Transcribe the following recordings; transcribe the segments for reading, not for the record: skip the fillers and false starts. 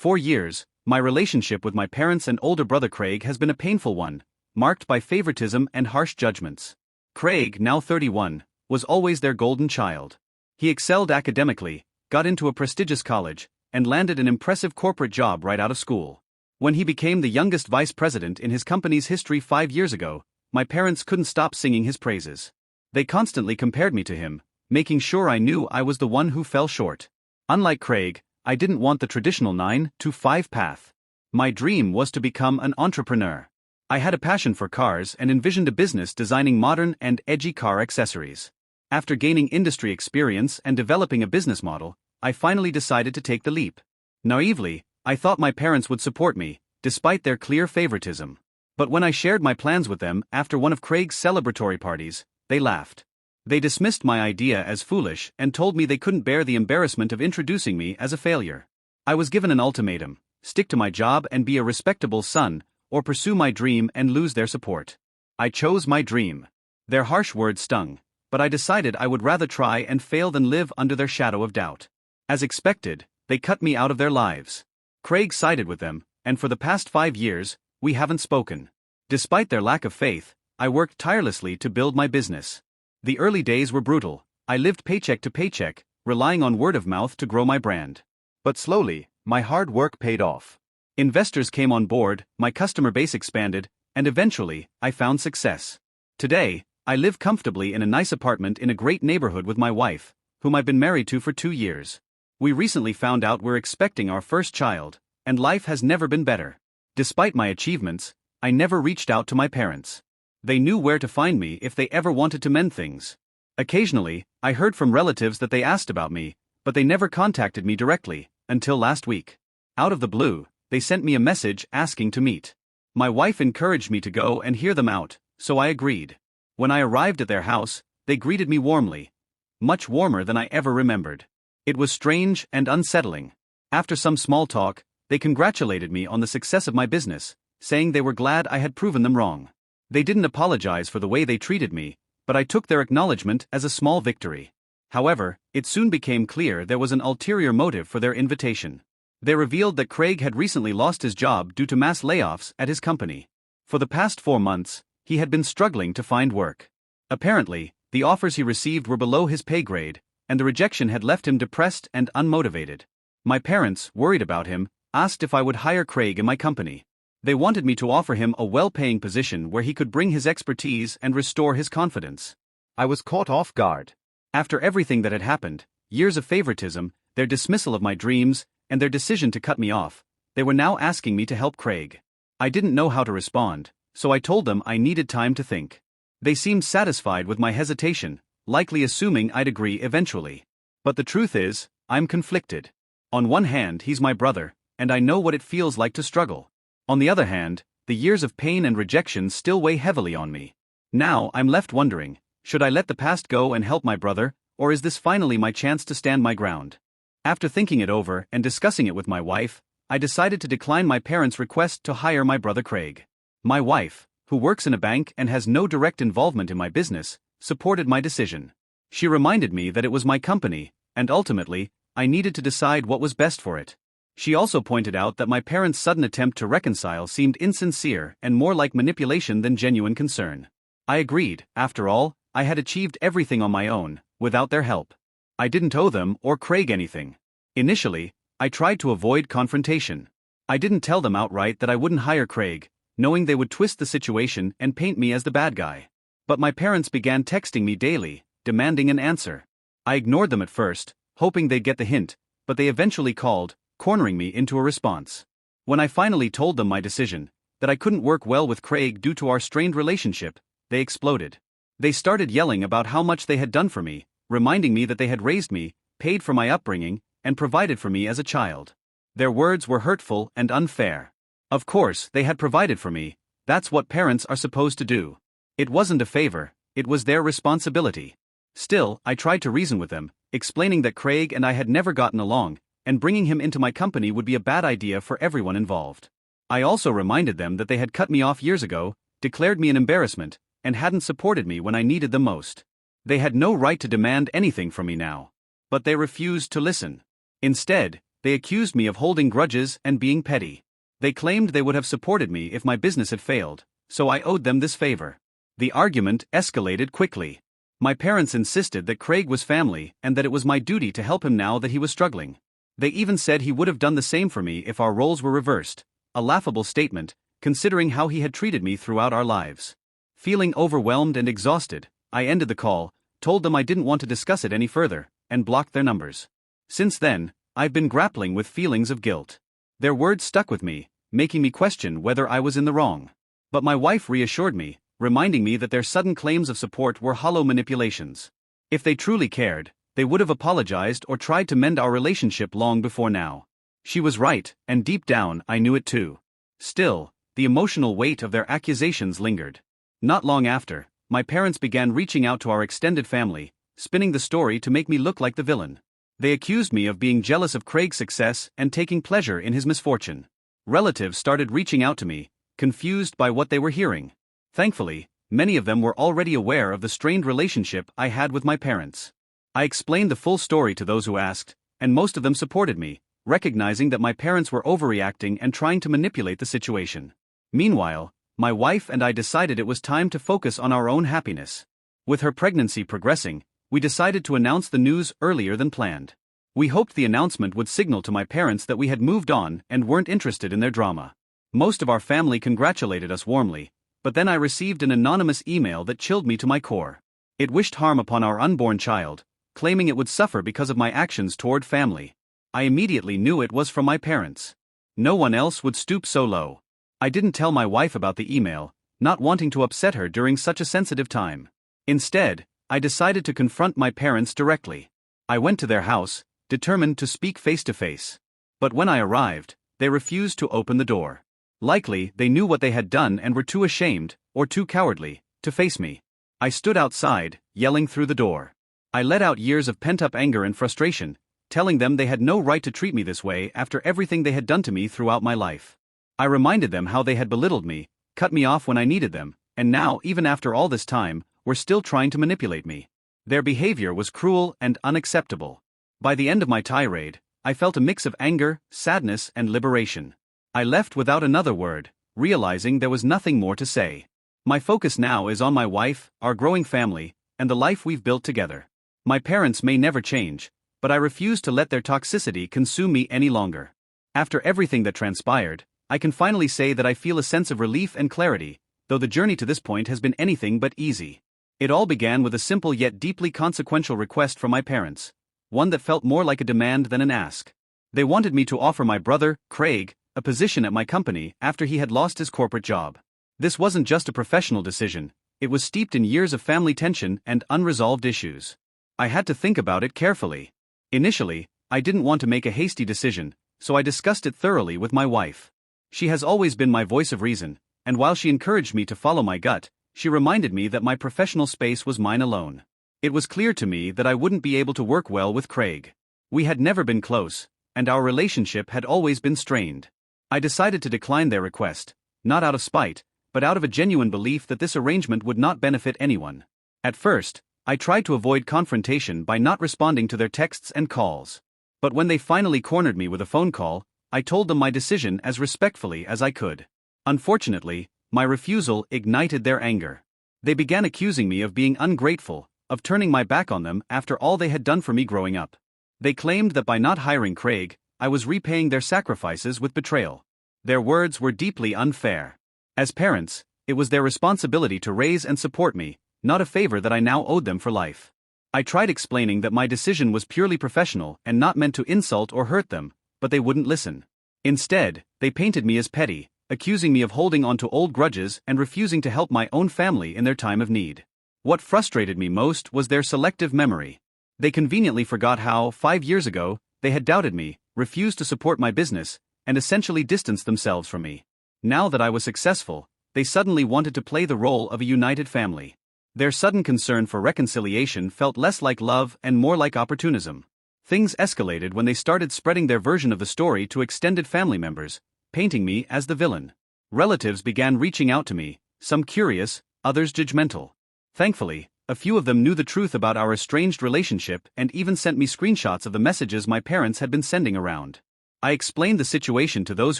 4 years, my relationship with my parents and older brother Craig has been a painful one, marked by favoritism and harsh judgments. Craig, now 31, was always their golden child. He excelled academically, got into a prestigious college, and landed an impressive corporate job right out of school. When he became the youngest vice president in his company's history 5 years ago, my parents couldn't stop singing his praises. They constantly compared me to him, making sure I knew I was the one who fell short. Unlike Craig, I didn't want the traditional 9-to-5 path. My dream was to become an entrepreneur. I had a passion for cars and envisioned a business designing modern and edgy car accessories. After gaining industry experience and developing a business model, I finally decided to take the leap. Naively, I thought my parents would support me, despite their clear favoritism. But when I shared my plans with them after one of Craig's celebratory parties, they laughed. They dismissed my idea as foolish and told me they couldn't bear the embarrassment of introducing me as a failure. I was given an ultimatum: stick to my job and be a respectable son, or pursue my dream and lose their support. I chose my dream. Their harsh words stung, but I decided I would rather try and fail than live under their shadow of doubt. As expected, they cut me out of their lives. Craig sided with them, and for the past 5 years, we haven't spoken. Despite their lack of faith, I worked tirelessly to build my business. The early days were brutal. I lived paycheck to paycheck, relying on word of mouth to grow my brand. But slowly, my hard work paid off. Investors came on board, my customer base expanded, and eventually, I found success. Today, I live comfortably in a nice apartment in a great neighborhood with my wife, whom I've been married to for 2 years. We recently found out we're expecting our first child, and life has never been better. Despite my achievements, I never reached out to my parents. They knew where to find me if they ever wanted to mend things. Occasionally, I heard from relatives that they asked about me, but they never contacted me directly, until last week. Out of the blue, they sent me a message asking to meet. My wife encouraged me to go and hear them out, so I agreed. When I arrived at their house, they greeted me warmly. Much warmer than I ever remembered. It was strange and unsettling. After some small talk, they congratulated me on the success of my business, saying they were glad I had proven them wrong. They didn't apologize for the way they treated me, but I took their acknowledgement as a small victory. However, it soon became clear there was an ulterior motive for their invitation. They revealed that Craig had recently lost his job due to mass layoffs at his company. For the past 4 months, he had been struggling to find work. Apparently, the offers he received were below his pay grade, and the rejection had left him depressed and unmotivated. My parents, worried about him, asked if I would hire Craig in my company. They wanted me to offer him a well-paying position where he could bring his expertise and restore his confidence. I was caught off guard. After everything that had happened, years of favoritism, their dismissal of my dreams, and their decision to cut me off, they were now asking me to help Craig. I didn't know how to respond, so I told them I needed time to think. They seemed satisfied with my hesitation, likely assuming I'd agree eventually. But the truth is, I'm conflicted. On one hand, he's my brother, and I know what it feels like to struggle. On the other hand, the years of pain and rejection still weigh heavily on me. Now I'm left wondering, should I let the past go and help my brother, or is this finally my chance to stand my ground? After thinking it over and discussing it with my wife, I decided to decline my parents' request to hire my brother Craig. My wife, who works in a bank and has no direct involvement in my business, supported my decision. She reminded me that it was my company, and ultimately, I needed to decide what was best for it. She also pointed out that my parents' sudden attempt to reconcile seemed insincere and more like manipulation than genuine concern. I agreed. After all, I had achieved everything on my own, without their help. I didn't owe them or Craig anything. Initially, I tried to avoid confrontation. I didn't tell them outright that I wouldn't hire Craig, knowing they would twist the situation and paint me as the bad guy. But my parents began texting me daily, demanding an answer. I ignored them at first, hoping they'd get the hint, but they eventually called, cornering me into a response. When I finally told them my decision, that I couldn't work well with Craig due to our strained relationship, they exploded. They started yelling about how much they had done for me, reminding me that they had raised me, paid for my upbringing, and provided for me as a child. Their words were hurtful and unfair. Of course, they had provided for me. That's what parents are supposed to do. It wasn't a favor, it was their responsibility. Still, I tried to reason with them, explaining that Craig and I had never gotten along, and bringing him into my company would be a bad idea for everyone involved. I also reminded them that they had cut me off years ago, declared me an embarrassment, and hadn't supported me when I needed them most. They had no right to demand anything from me now. But they refused to listen. Instead, They accused me of holding grudges and being petty. They claimed they would have supported me if my business had failed, so I owed them this favor. The argument escalated quickly. My parents insisted that Craig was family and that it was my duty to help him now that he was struggling. They even said he would have done the same for me if our roles were reversed, a laughable statement, considering how he had treated me throughout our lives. Feeling overwhelmed and exhausted, I ended the call, told them I didn't want to discuss it any further, and blocked their numbers. Since then, I've been grappling with feelings of guilt. Their words stuck with me, making me question whether I was in the wrong. But my wife reassured me, reminding me that their sudden claims of support were hollow manipulations. If they truly cared, they would have apologized or tried to mend our relationship long before now. She was right, and deep down I knew it too. Still, the emotional weight of their accusations lingered. Not long after, my parents began reaching out to our extended family, spinning the story to make me look like the villain. They accused me of being jealous of Craig's success and taking pleasure in his misfortune. Relatives started reaching out to me, confused by what they were hearing. Thankfully, many of them were already aware of the strained relationship I had with my parents. I explained the full story to those who asked, and most of them supported me, recognizing that my parents were overreacting and trying to manipulate the situation. Meanwhile, my wife and I decided it was time to focus on our own happiness. With her pregnancy progressing, we decided to announce the news earlier than planned. We hoped the announcement would signal to my parents that we had moved on and weren't interested in their drama. Most of our family congratulated us warmly, but then I received an anonymous email that chilled me to my core. It wished harm upon our unborn child, claiming it would suffer because of my actions toward family. I immediately knew it was from my parents. No one else would stoop so low. I didn't tell my wife about the email, not wanting to upset her during such a sensitive time. Instead, I decided to confront my parents directly. I went to their house, determined to speak face to face. But when I arrived, they refused to open the door. Likely, they knew what they had done and were too ashamed, or too cowardly, to face me. I stood outside, yelling through the door. I let out years of pent-up anger and frustration, telling them they had no right to treat me this way after everything they had done to me throughout my life. I reminded them how they had belittled me, cut me off when I needed them, and now, even after all this time, were still trying to manipulate me. Their behavior was cruel and unacceptable. By the end of my tirade, I felt a mix of anger, sadness, and liberation. I left without another word, realizing there was nothing more to say. My focus now is on my wife, our growing family, and the life we've built together. My parents may never change, but I refuse to let their toxicity consume me any longer. After everything that transpired, I can finally say that I feel a sense of relief and clarity, though the journey to this point has been anything but easy. It all began with a simple yet deeply consequential request from my parents, one that felt more like a demand than an ask. They wanted me to offer my brother, Craig, a position at my company after he had lost his corporate job. This wasn't just a professional decision, it was steeped in years of family tension and unresolved issues. I had to think about it carefully. Initially, I didn't want to make a hasty decision, so I discussed it thoroughly with my wife. She has always been my voice of reason, and while she encouraged me to follow my gut, she reminded me that my professional space was mine alone. It was clear to me that I wouldn't be able to work well with Craig. We had never been close, and our relationship had always been strained. I decided to decline their request, not out of spite, but out of a genuine belief that this arrangement would not benefit anyone. At first, I tried to avoid confrontation by not responding to their texts and calls. But when they finally cornered me with a phone call, I told them my decision as respectfully as I could. Unfortunately, my refusal ignited their anger. They began accusing me of being ungrateful, of turning my back on them after all they had done for me growing up. They claimed that by not hiring Craig, I was repaying their sacrifices with betrayal. Their words were deeply unfair. As parents, it was their responsibility to raise and support me, not a favor that I now owed them for life. I tried explaining that my decision was purely professional and not meant to insult or hurt them, but they wouldn't listen. Instead, they painted me as petty, accusing me of holding on to old grudges and refusing to help my own family in their time of need. What frustrated me most was their selective memory. They conveniently forgot how, 5 years ago, they had doubted me, refused to support my business, and essentially distanced themselves from me. Now that I was successful, they suddenly wanted to play the role of a united family. Their sudden concern for reconciliation felt less like love and more like opportunism. Things escalated when they started spreading their version of the story to extended family members, painting me as the villain. Relatives began reaching out to me, some curious, others judgmental. Thankfully, a few of them knew the truth about our estranged relationship and even sent me screenshots of the messages my parents had been sending around. I explained the situation to those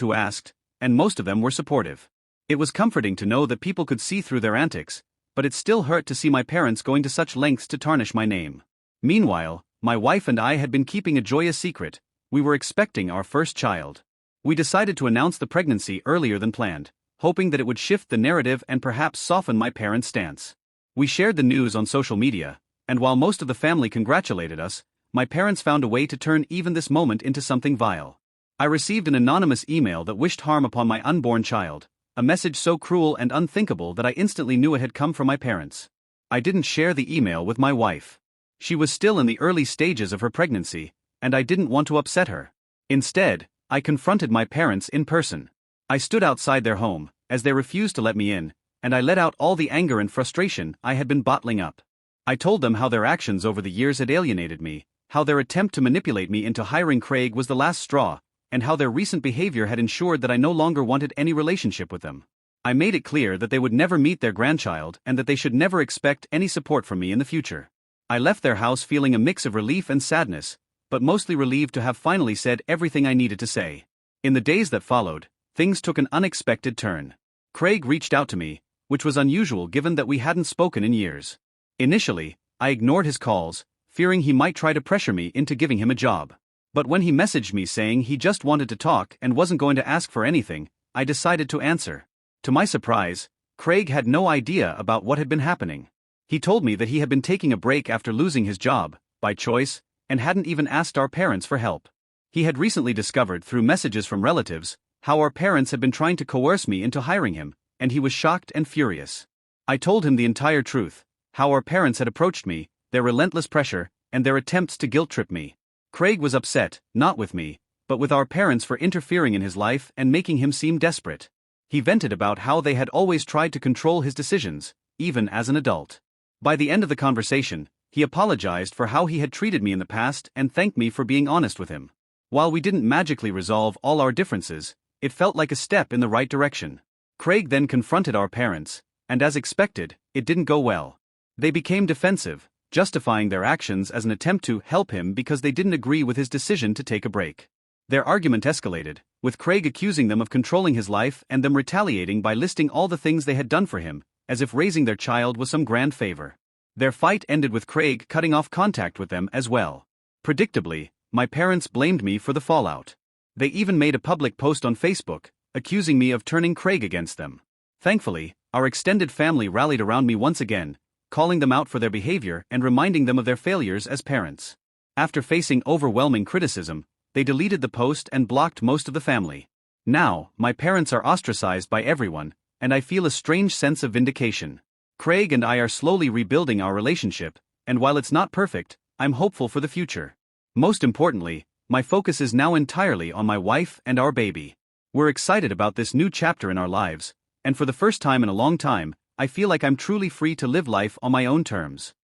who asked, and most of them were supportive. It was comforting to know that people could see through their antics, but it still hurt to see my parents going to such lengths to tarnish my name. Meanwhile, my wife and I had been keeping a joyous secret. We were expecting our first child. We decided to announce the pregnancy earlier than planned, hoping that it would shift the narrative and perhaps soften my parents' stance. We shared the news on social media, and while most of the family congratulated us, my parents found a way to turn even this moment into something vile. I received an anonymous email that wished harm upon my unborn child, a message so cruel and unthinkable that I instantly knew it had come from my parents. I didn't share the email with my wife. She was still in the early stages of her pregnancy, and I didn't want to upset her. Instead, I confronted my parents in person. I stood outside their home, as they refused to let me in, and I let out all the anger and frustration I had been bottling up. I told them how their actions over the years had alienated me, how their attempt to manipulate me into hiring Craig was the last straw, and how their recent behavior had ensured that I no longer wanted any relationship with them. I made it clear that they would never meet their grandchild and that they should never expect any support from me in the future. I left their house feeling a mix of relief and sadness, but mostly relieved to have finally said everything I needed to say. In the days that followed, things took an unexpected turn. Craig reached out to me, which was unusual given that we hadn't spoken in years. Initially, I ignored his calls, fearing he might try to pressure me into giving him a job. But when he messaged me saying he just wanted to talk and wasn't going to ask for anything, I decided to answer. To my surprise, Craig had no idea about what had been happening. He told me that he had been taking a break after losing his job, by choice, and hadn't even asked our parents for help. He had recently discovered through messages from relatives how our parents had been trying to coerce me into hiring him, and he was shocked and furious. I told him the entire truth, how our parents had approached me, their relentless pressure, and their attempts to guilt-trip me. Craig was upset, not with me, but with our parents for interfering in his life and making him seem desperate. He vented about how they had always tried to control his decisions, even as an adult. By the end of the conversation, he apologized for how he had treated me in the past and thanked me for being honest with him. While we didn't magically resolve all our differences, it felt like a step in the right direction. Craig then confronted our parents, and as expected, it didn't go well. They became defensive, justifying their actions as an attempt to help him because they didn't agree with his decision to take a break. Their argument escalated, with Craig accusing them of controlling his life and them retaliating by listing all the things they had done for him, as if raising their child was some grand favor. Their fight ended with Craig cutting off contact with them as well. Predictably, my parents blamed me for the fallout. They even made a public post on Facebook, accusing me of turning Craig against them. Thankfully, our extended family rallied around me once again, calling them out for their behavior and reminding them of their failures as parents. After facing overwhelming criticism, they deleted the post and blocked most of the family. Now, my parents are ostracized by everyone, and I feel a strange sense of vindication. Craig and I are slowly rebuilding our relationship, and while it's not perfect, I'm hopeful for the future. Most importantly, my focus is now entirely on my wife and our baby. We're excited about this new chapter in our lives, and for the first time in a long time, I feel like I'm truly free to live life on my own terms.